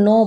9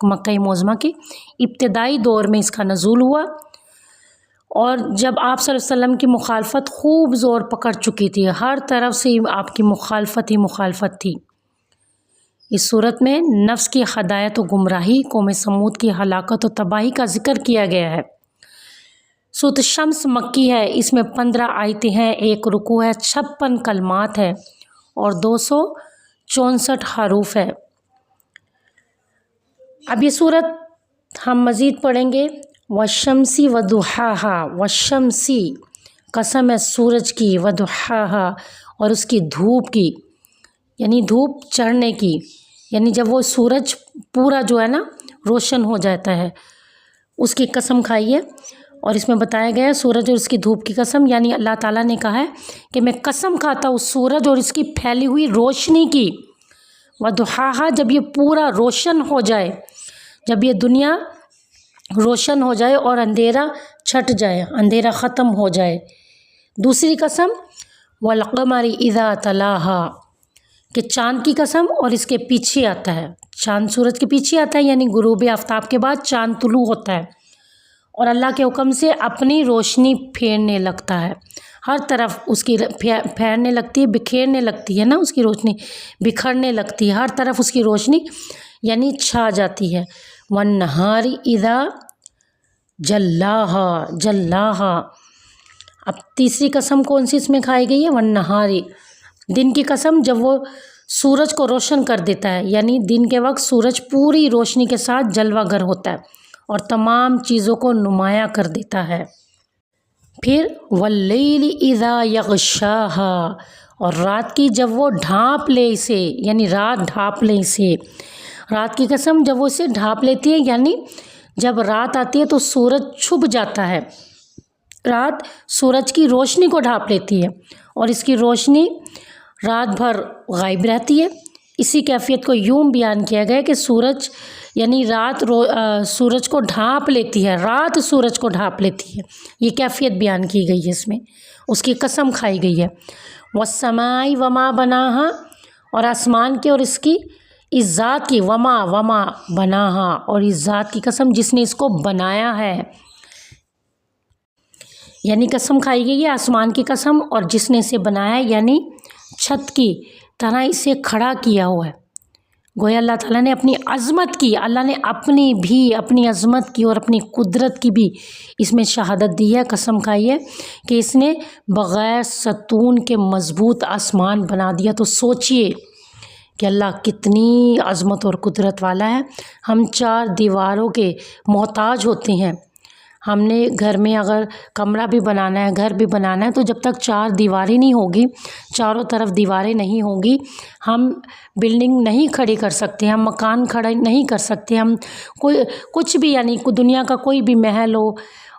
مکہ معظمہ کے ابتدائی دور میں اس کا نزول ہوا، اور جب آپ صلی اللہ علیہ وسلم کی مخالفت خوب زور پکڑ چکی تھی، ہر طرف سے آپ کی مخالفت ہی مخالفت تھی۔ اس صورت میں نفس کی ہدایت و گمراہی، قوم سمود کی ہلاکت و تباہی کا ذکر کیا گیا ہے۔ سورۃ الشمس مکی ہے، اس میں 15 آیتیں ہیں، 1 رکوع ہے، 56 کلمات ہے اور 264 حروف ہے۔ اب یہ صورت ہم مزید پڑھیں گے۔ والشمسی وضحاہا، والشمسی قسم ہے سورج کی، وضحاہا اور اس کی دھوپ کی، یعنی دھوپ چڑھنے کی، یعنی جب وہ سورج پورا جو ہے نا روشن ہو جاتا ہے اس کی قسم کھائیے۔ اور اس میں بتایا گیا ہے سورج اور اس کی دھوپ کی قسم، یعنی اللہ تعالیٰ نے کہا ہے کہ میں قسم کھاتا ہوں سورج اور اس کی پھیلی ہوئی روشنی کی۔ وضحاہا، جب یہ پورا روشن ہو جائے، جب یہ دنیا روشن ہو جائے اور اندھیرا چھٹ جائے، اندھیرا ختم ہو جائے۔ دوسری قسم والقمر اذا تلاہا، کہ چاند کی قسم اور اس کے پیچھے آتا ہے، چاند سورج کے پیچھے آتا ہے، یعنی غروب آفتاب کے بعد چاند طلوع ہوتا ہے اور اللہ کے حکم سے اپنی روشنی پھیرنے لگتا ہے، ہر طرف اس کی پھیرنے لگتی ہے، بکھیرنے لگتی ہے نا، اس کی روشنی بکھرنے لگتی ہے، ہر طرف اس کی روشنی یعنی چھا جاتی ہے۔ والنہار اذا جلاہا، جلاہا۔ اب تیسری قسم کون سی اس میں کھائی گئی ہے؟ والنہار، دن کی قسم جب وہ سورج کو روشن کر دیتا ہے، یعنی دن کے وقت سورج پوری روشنی کے ساتھ جلوہ گر ہوتا ہے اور تمام چیزوں کو نمایاں کر دیتا ہے۔ پھر واللیل اذا یغشاہا، اور رات کی جب وہ ڈھانپ لے اسے، یعنی رات ڈھانپ لے اسے، رات کی قسم جب وہ اسے ڈھانپ لیتی ہے، یعنی جب رات آتی ہے تو سورج چھپ جاتا ہے، رات سورج کی روشنی کو ڈھانپ لیتی ہے اور اس کی روشنی رات بھر غائب رہتی ہے۔ اسی کیفیت کو یوں بیان کیا گیا کہ سورج یعنی رات سورج کو ڈھانپ لیتی ہے، رات سورج کو ڈھانپ لیتی ہے، یہ کیفیت بیان کی گئی ہے، اس میں اس کی قسم کھائی گئی ہے۔ والسماء وما بناہا، اور آسمان کے اور اس کی اس ذات کی، وما بناہا، اور اس ذات کی قسم جس نے اس کو بنایا ہے، یعنی قسم کھائی گئی ہے آسمان کی قسم اور جس نے اسے بنایا ہے، یعنی چھت کی طرح اسے کھڑا کیا ہوا ہے۔ گویا اللہ تعالیٰ نے اپنی عظمت کی، اللہ نے اپنی عظمت کی اور اپنی قدرت کی بھی اس میں شہادت دی ہے، قسم کھائی ہے کہ اس نے بغیر ستون کے مضبوط آسمان بنا دیا۔ تو سوچئے کہ اللہ کتنی عظمت اور قدرت والا ہے۔ ہم 4 دیواروں کے محتاج ہوتے ہیں۔ ہم نے گھر میں اگر کمرہ بھی بنانا ہے، گھر بھی بنانا ہے، تو جب تک 4 دیواریں نہیں ہوگی، چاروں طرف دیواریں نہیں ہوں گی، ہم بلڈنگ نہیں کھڑی کر سکتے، ہم مکان کھڑا نہیں کر سکتے، ہم کوئی کچھ بھی یعنی دنیا کا کوئی بھی محل ہو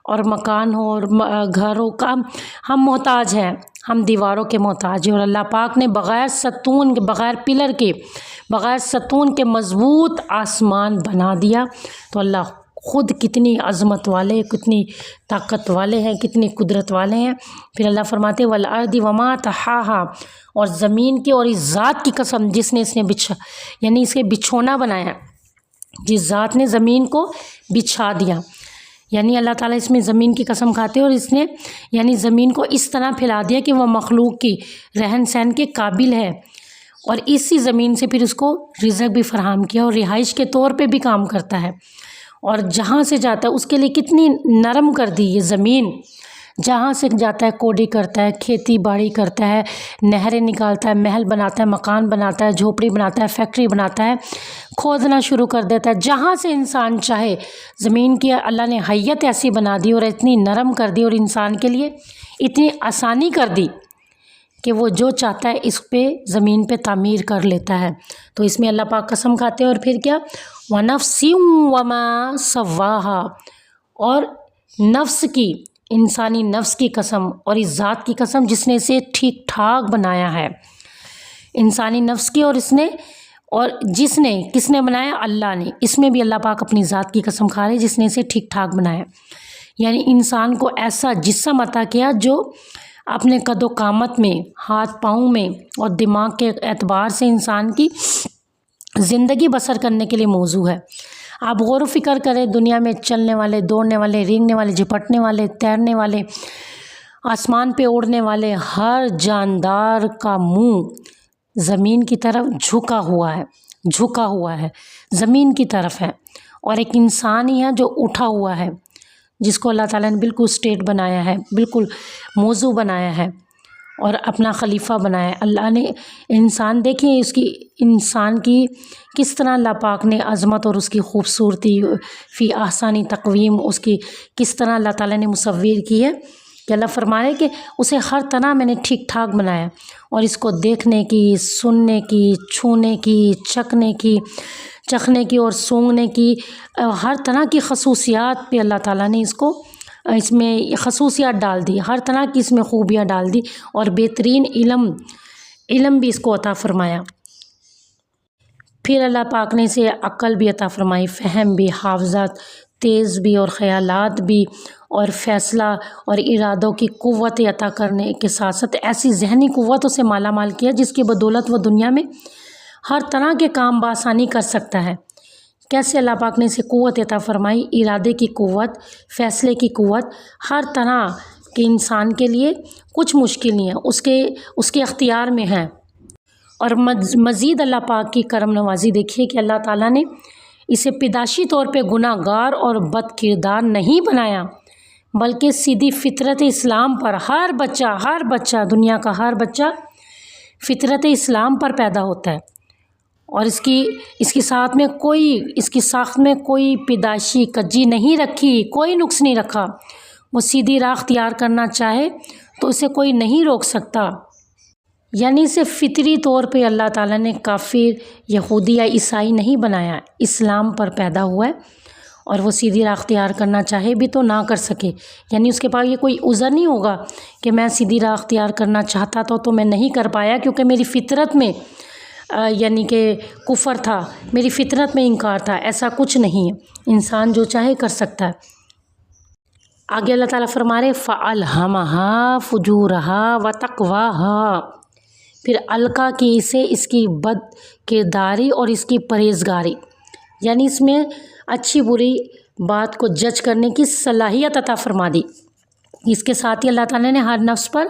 اور مکان ہو اور گھر ہو، ہم محتاج ہیں، ہم دیواروں کے محتاج ہیں۔ اور اللہ پاک نے بغیر ستون کے، بغیر پلر کے، بغیر ستون کے مضبوط آسمان بنا دیا۔ تو اللہ خود کتنی عظمت والے، کتنی طاقت والے ہیں، کتنی قدرت والے ہیں۔ پھر اللہ فرماتے والارض وما طحاہا، اور زمین کی اور اس ذات کی قسم جس نے یعنی اس کے بچھونا بنایا، جس ذات نے زمین کو بچھا دیا، یعنی اللہ تعالیٰ اس میں زمین کی قسم کھاتے اور اس نے یعنی زمین کو اس طرح پھیلا دیا کہ وہ مخلوق کی رہن سہن کے قابل ہے، اور اسی زمین سے پھر اس کو رزق بھی فراہم کیا اور رہائش کے طور پہ بھی کام کرتا ہے، اور جہاں سے جاتا ہے اس کے لیے کتنی نرم کر دی یہ زمین، جہاں سے جاتا ہے کوڑی کرتا ہے، کھیتی باڑی کرتا ہے، نہریں نکالتا ہے، محل بناتا ہے، مکان بناتا ہے، جھوپڑی بناتا ہے، فیکٹری بناتا ہے، کھودنا شروع کر دیتا ہے، جہاں سے انسان چاہے۔ زمین کی اللہ نے حیت ایسی بنا دی اور اتنی نرم کر دی اور انسان کے لیے اتنی آسانی کر دی کہ وہ جو چاہتا ہے اس پہ زمین پہ تعمیر کر لیتا ہے۔ تو اس میں اللہ پاک قسم کھاتے ہیں۔ اور پھر کیا؟ وَنَفْسٍ وَمَا سَوَّاهَا، اور نفس کی، انسانی نفس کی قسم اور اس ذات کی قسم جس نے اسے ٹھیک ٹھاک بنایا ہے، انسانی نفس کی، اور اس نے اور جس نے کس نے بنایا؟ اللہ نے۔ اس میں بھی اللہ پاک اپنی ذات کی قسم کھا رہے جس نے اسے ٹھیک ٹھاک بنایا، یعنی انسان کو ایسا جسم عطا کیا جو اپنے قد و قامت میں، ہاتھ پاؤں میں اور دماغ کے اعتبار سے انسان کی زندگی بسر کرنے کے لیے موزوں ہے۔ آپ غور و فکر کریں، دنیا میں چلنے والے، دوڑنے والے، رینگنے والے، جھپٹنے والے، تیرنے والے، آسمان پہ اڑنے والے، ہر جاندار کا منہ زمین کی طرف جھکا ہوا ہے، زمین کی طرف ہے، اور ایک انسان ہی ہے جو اٹھا ہوا ہے، جس کو اللہ تعالیٰ نے بالکل اسٹیٹ بنایا ہے، بالکل موضوع بنایا ہے اور اپنا خلیفہ بنایا ہے۔ اللہ نے انسان دیکھیں، انسان کی کس طرح اللہ پاک نے عظمت اور اس کی خوبصورتی فی احسن تقویم، اس کی کس طرح اللہ تعالیٰ نے مصور کی ہے کہ اللہ فرما رہے کہ اسے ہر طرح میں نے ٹھیک ٹھاک بنایا، اور اس کو دیکھنے کی، سننے کی، چھونے کی، چکھنے کی اور سونگھنے کی ہر طرح کی خصوصیات پہ اللہ تعالیٰ نے اس میں خصوصیات ڈال دی، ہر طرح کی اس میں خوبیاں ڈال دی، اور بہترین علم بھی اس کو عطا فرمایا۔ پھر اللہ پاک نے اسے عقل بھی عطا فرمائی، فہم بھی، حافظت تیز بھی، اور خیالات بھی، اور فیصلہ اور ارادوں کی قوت عطا کرنے کے ساتھ ساتھ ایسی ذہنی قوتوں سے مالا مال کیا جس کی بدولت وہ دنیا میں ہر طرح کے کام بآسانی کر سکتا ہے۔ کیسے اللہ پاک نے اسے قوت عطا فرمائی؟ ارادے کی قوت، فیصلے کی قوت، ہر طرح کے انسان کے لیے کچھ مشکل نہیں ہے، اس کے اختیار میں ہے۔ اور مزید اللہ پاک کی کرم نوازی دیکھیے کہ اللہ تعالیٰ نے اسے پیدائشی طور پہ گناہ گار اور بد کردار نہیں بنایا، بلکہ سیدھی فطرت اسلام پر ہر بچہ دنیا کا ہر بچہ فطرت اسلام پر پیدا ہوتا ہے، اور اس کی ساخت میں کوئی پیدائشی کجی نہیں رکھی، کوئی نقص نہیں رکھا۔ وہ سیدھی راہ اختیار کرنا چاہے تو اسے کوئی نہیں روک سکتا، یعنی اسے فطری طور پہ اللہ تعالیٰ نے کافر، یہودی یا عیسائی نہیں بنایا، اسلام پر پیدا ہوا ہے، اور وہ سیدھی راہ اختیار کرنا چاہے بھی تو نہ کر سکے، یعنی اس کے پاس یہ کوئی عذر نہیں ہوگا کہ میں سیدھی راہ اختیار کرنا چاہتا تو میں نہیں کر پایا کیونکہ میری فطرت میں یعنی کہ کفر تھا، میری فطرت میں انکار تھا۔ ایسا کچھ نہیں ہے، انسان جو چاہے کر سکتا ہے۔ آگے اللہ تعالیٰ فرما رہے فَأَلْهَمَهَا فُجُورَهَا وَتَقْوَاهَا، پھر القا کی اسے اس کی بد کرداری اور اس کی پرہیزگاری، یعنی اس میں اچھی بری بات کو جج کرنے کی صلاحیت عطا فرما دی۔ اس کے ساتھ ہی اللہ تعالیٰ نے ہر نفس پر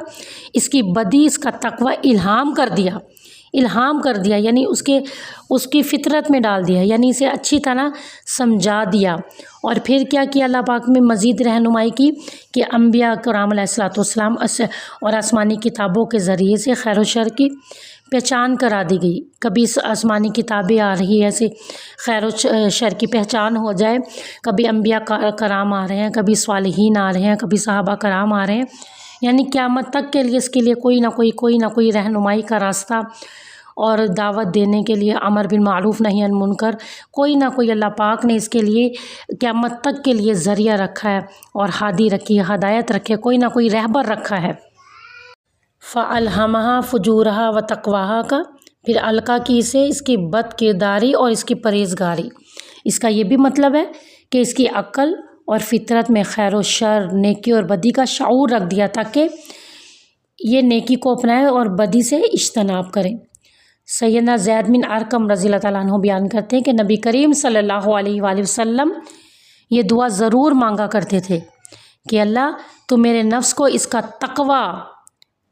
اس کی بدی، اس کا تقوی الہام کر دیا، یعنی اس کی فطرت میں ڈال دیا، یعنی اسے اچھی طرح سمجھا دیا۔ اور پھر کیا کیا اللہ پاک میں مزید رہنمائی کی کہ انبیاء کرام علیہ الصلوۃ والسلام اور آسمانی کتابوں کے ذریعے سے خیر و شر کی پہچان کرا دی گئی۔ کبھی آسمانی کتابیں آ رہی ہے ایسے خیر و شر کی پہچان ہو جائے، کبھی انبیاء کرام آ رہے ہیں، کبھی صالحین آ رہے ہیں، کبھی صحابہ کرام آ رہے ہیں، یعنی قیامت تک کے لیے اس کے لیے کوئی نہ کوئی رہنمائی کا راستہ اور دعوت دینے کے لیے، امر بالمعروف نہی عن منکر، کوئی نہ کوئی اللہ پاک نے اس کے لیے قیامت تک کے لیے ذریعہ رکھا ہے، اور ہادی رکھی ہے، ہدایت رکھے، کوئی نہ کوئی رہبر رکھا ہے۔ فَأَلْهَمَهَا فُجُورَهَا وَتَقْوَاهَا کا پھر القا کی اسے اس کی بد کرداری اور اس کی پرہیزگاری۔ اس کا یہ بھی مطلب ہے کہ اس کی عقل اور فطرت میں خیر و شر، نیکی اور بدی کا شعور رکھ دیا تاکہ یہ نیکی کو اپنائے اور بدی سے اجتناب کریں۔ سیدنا زید بن ارقم رضی اللہ تعالیٰ عنہ بیان کرتے ہیں کہ نبی کریم صلی اللہ علیہ وآلہ وسلم یہ دعا ضرور مانگا کرتے تھے کہ اللہ تو میرے نفس کو اس کا تقوی،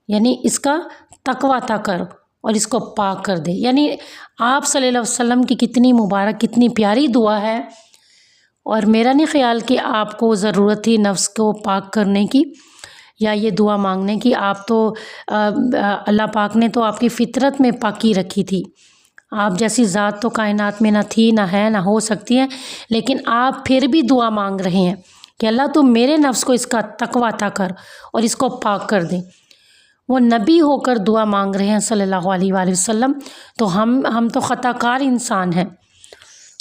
یعنی اس کا تقوی عطا کر اور اس کو پاک کر دے۔ یعنی آپ صلی اللہ علیہ وسلم کی کتنی مبارک، کتنی پیاری دعا ہے، اور میرا نہیں خیال کہ آپ کو ضرورت تھی نفس کو پاک کرنے کی یا یہ دعا مانگنے کی۔ آپ تو اللہ پاک نے تو آپ کی فطرت میں پاکی رکھی تھی، آپ جیسی ذات تو کائنات میں نہ تھی، نہ ہے، نہ ہو سکتی ہے، لیکن آپ پھر بھی دعا مانگ رہے ہیں کہ اللہ تو میرے نفس کو اس کا تقوی عطا کر اور اس کو پاک کر دے۔ وہ نبی ہو کر دعا مانگ رہے ہیں صلی اللہ علیہ وآلہ وسلم، تو ہم تو خطا کار انسان ہیں۔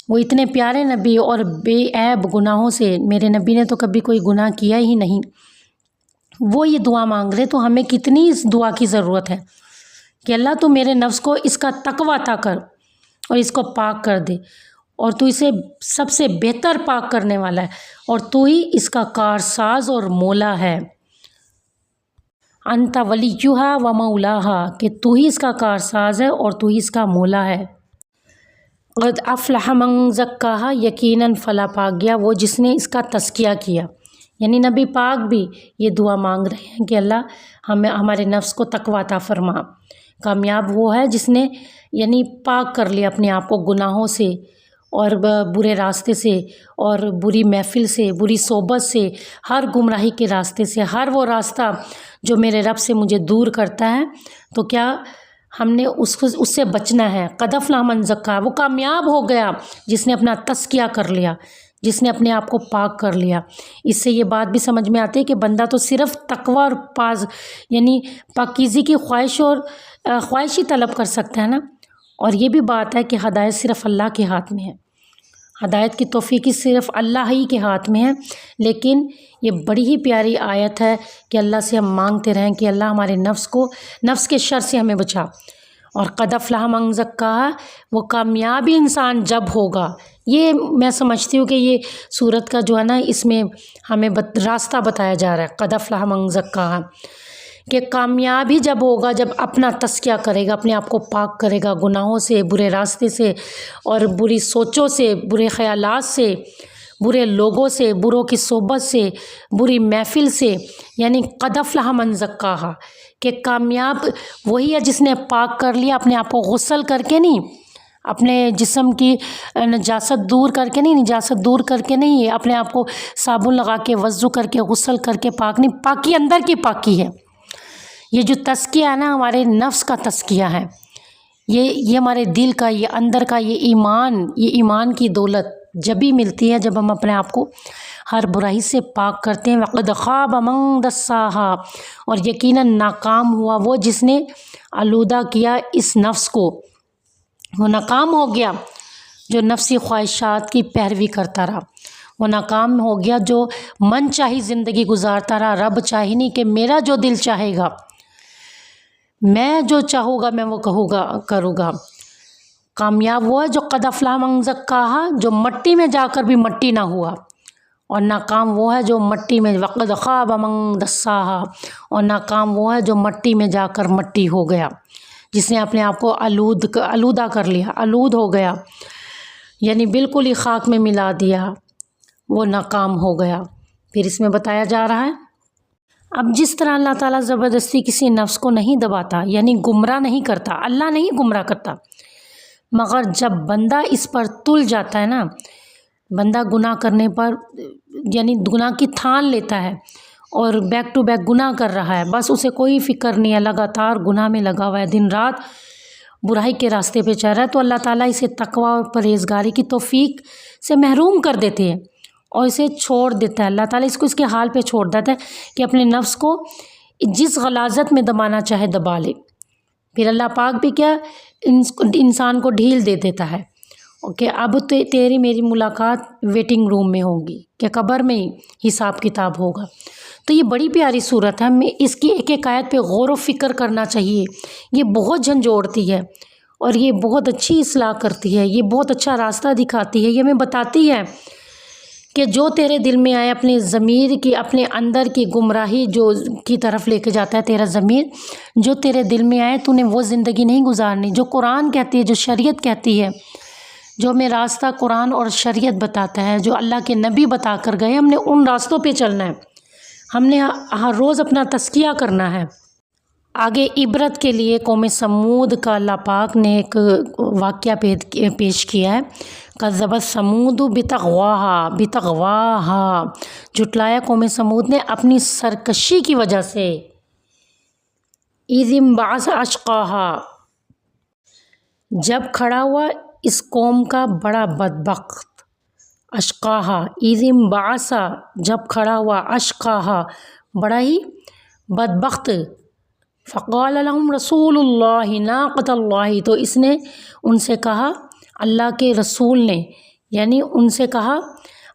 وہ اتنے پیارے نبی اور بے عیب گناہوں سے، میرے نبی نے تو کبھی کوئی گناہ کیا ہی نہیں، وہ یہ دعا مانگ رہے، تو ہمیں کتنی اس دعا کی ضرورت ہے کہ اللہ تو میرے نفس کو اس کا تقوی عطا کر اور اس کو پاک کر دے، اور تو اسے سب سے بہتر پاک کرنے والا ہے، اور تو ہی اس کا کارساز اور مولا ہے۔ انت ولیہا و مولاہا، کہ تو ہی اس کا کارساز ہے اور تو ہی اس کا مولا ہے۔ قد افلح من زکاہا، یقیناً فلاح پا گیا وہ جس نے اس کا تزکیہ کیا۔ یعنی نبی پاک بھی یہ دعا مانگ رہے ہیں کہ اللہ ہمیں ہمارے نفس کو تقویٰ عطا فرما۔ کامیاب وہ ہے جس نے یعنی پاک کر لیا اپنے آپ کو گناہوں سے اور برے راستے سے اور بری محفل سے، بری صحبت سے، ہر گمراہی کے راستے سے، ہر وہ راستہ جو میرے رب سے مجھے دور کرتا ہے، تو کیا ہم نے اس سے بچنا ہے۔ قد افلح من زکاہا، وہ کامیاب ہو گیا جس نے اپنا تزکیہ کر لیا، جس نے اپنے آپ کو پاک کر لیا۔ اس سے یہ بات بھی سمجھ میں آتی ہے کہ بندہ تو صرف تقویٰ اور یعنی پاکیزگی کی خواہش ہی طلب کر سکتا ہے نا۔ اور یہ بھی بات ہے کہ ہدایت صرف اللہ کے ہاتھ میں ہے، ہدایت کی توفیق صرف اللہ ہی کے ہاتھ میں ہے۔ لیکن یہ بڑی ہی پیاری آیت ہے کہ اللہ سے ہم مانگتے رہیں کہ اللہ ہمارے نفس کے شر سے ہمیں بچا۔ اور قد افلح من زکاہا، وہ کامیابی انسان جب ہوگا۔ یہ میں سمجھتی ہوں کہ یہ سورت کا جو ہے نا، اس میں ہمیں راستہ بتایا جا رہا ہے، قد افلح من زکاہا، کہ کامیابی جب ہوگا جب اپنا تزکیہ کرے گا، اپنے آپ کو پاک کرے گا گناہوں سے، برے راستے سے اور بری سوچوں سے، برے خیالات سے، برے لوگوں سے، بروں کی صحبت سے، بری محفل سے۔ یعنی قد افلح من زکاہا کہ کامیاب وہی ہے جس نے پاک کر لیا اپنے آپ کو، غسل کر کے نہیں، اپنے جسم کی نجاست دور کر کے نہیں، اپنے آپ کو صابن لگا کے وضو کر کے غسل کر کے پاک نہیں، پاکی اندر کی پاکی ہے۔ یہ جو تزکیہ ہے نا، ہمارے نفس کا تزکیہ ہے، یہ ہمارے دل کا، یہ اندر کا، یہ ایمان کی دولت جب ہی ملتی ہے جب ہم اپنے آپ کو ہر برائی سے پاک کرتے ہیں۔ وقد خاب من دساہا، اور یقیناً ناکام ہوا وہ جس نے آلودہ کیا اس نفس کو، وہ ناکام ہو گیا جو نفسی خواہشات کی پیروی کرتا رہا، وہ ناکام ہو گیا جو من چاہی زندگی گزارتا رہا، رب چاہی نہیں کہ میرا جو دل چاہے گا، میں جو چاہوں گا میں وہ کروں گا۔ کامیاب وہ ہے جو قد افلح من زکاہا، جو مٹی میں جا کر بھی مٹی نہ ہوا، اور ناکام وہ ہے جو مٹی میں، وقد خاب من دساہا، اور ناکام وہ ہے جو مٹی میں جا کر مٹی ہو گیا، جس نے اپنے آپ کو آلودہ کر لیا، آلود ہو گیا، یعنی بالکل ہی خاک میں ملا دیا، وہ ناکام ہو گیا۔ پھر اس میں بتایا جا رہا ہے، اب جس طرح اللہ تعالیٰ زبردستی کسی نفس کو نہیں دباتا، یعنی گمراہ نہیں کرتا، اللہ نہیں گمراہ کرتا، مگر جب بندہ اس پر تل جاتا ہے نا، بندہ گناہ کرنے پر یعنی گناہ کی تھان لیتا ہے اور بیک ٹو بیک گناہ کر رہا ہے، بس اسے کوئی فکر نہیں ہے، لگاتار گناہ میں لگا ہوا ہے، دن رات برائی کے راستے پہ چل رہا ہے، تو اللہ تعالیٰ اسے تقویٰ اور پرہیزگاری کی توفیق سے محروم کر دیتے ہیں اور اسے چھوڑ دیتا ہے۔ اللہ تعالیٰ اس کے حال پہ چھوڑ دیتا ہے کہ اپنے نفس کو جس غلاظت میں دبانا چاہے دبا لے۔ پھر اللہ پاک بھی کیا انسان کو ڈھیل دے دیتا ہے کہ اب تیری میری ملاقات ویٹنگ روم میں ہوگی، کہ قبر میں ہی حساب کتاب ہوگا۔ تو یہ بڑی پیاری صورت ہے، ہمیں اس کی ایک ایک آیت پہ غور و فکر کرنا چاہیے۔ یہ بہت جھنجھوڑتی ہے اور یہ بہت اچھی اصلاح کرتی ہے، یہ بہت اچھا راستہ دکھاتی ہے، یہ ہمیں بتاتی ہے کہ جو تیرے دل میں آئے، اپنے ضمیر کی، اپنے اندر کی گمراہی جو کی طرف لے کے جاتا ہے تیرا ضمیر، جو تیرے دل میں آئے تو نے وہ زندگی نہیں گزارنی جو قرآن کہتی ہے، جو شریعت کہتی ہے، جو ہمیں راستہ قرآن اور شریعت بتاتا ہے، جو اللہ کے نبی بتا کر گئے، ہم نے ان راستوں پہ چلنا ہے، ہم نے ہر روز اپنا تزکیہ کرنا ہے۔ آگے عبرت کے لیے قوم سمود کا اللہ پاک نے ایک واقعہ پیش کیا ہے، کذبت ثمود بطغواہا، جھٹلایا قوم سمود نے اپنی سرکشی کی وجہ سے، اذ انبعث اشقاہا، جب کھڑا ہوا اس قوم کا بڑا بدبخت، اشقاہا، اذ انبعث، جب کھڑا ہوا، اشقاہا، بڑا ہی بدبخت، فقال لهم رسول اللہ ناقۃ اللہ، تو اس نے ان سے کہا، اللہ کے رسول نے، یعنی ان سے کہا،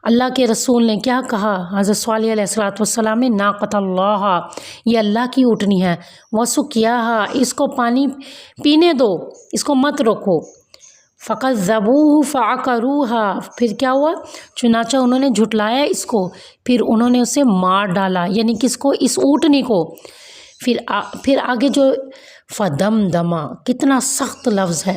اللہ کے رسول نے کیا کہا حضرت صالح علیہ السلام نے، ناقۃ اللہ، یہ اللہ کی اونٹنی ہے، وسقیاہا، اس کو پانی پینے دو، اس کو مت روکو، فکذبوہ فعقروہا، پھر کیا ہوا، چنانچہ انہوں نے جھٹلایا اس کو، پھر انہوں نے اسے مار ڈالا، یعنی کس کو، اس اونٹنی کو۔ پھر آگے جو فدمدما، کتنا سخت لفظ ہے،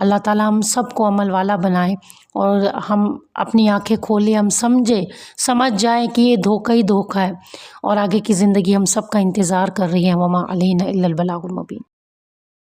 اللہ تعالی ہم سب کو عمل والا بنائے اور ہم اپنی آنکھیں کھولے، ہم سمجھ جائیں کہ یہ دھوکہ ہی دھوکہ ہے، اور آگے کی زندگی ہم سب کا انتظار کر رہی ہے۔ وما علینا الا البلاغ المبین۔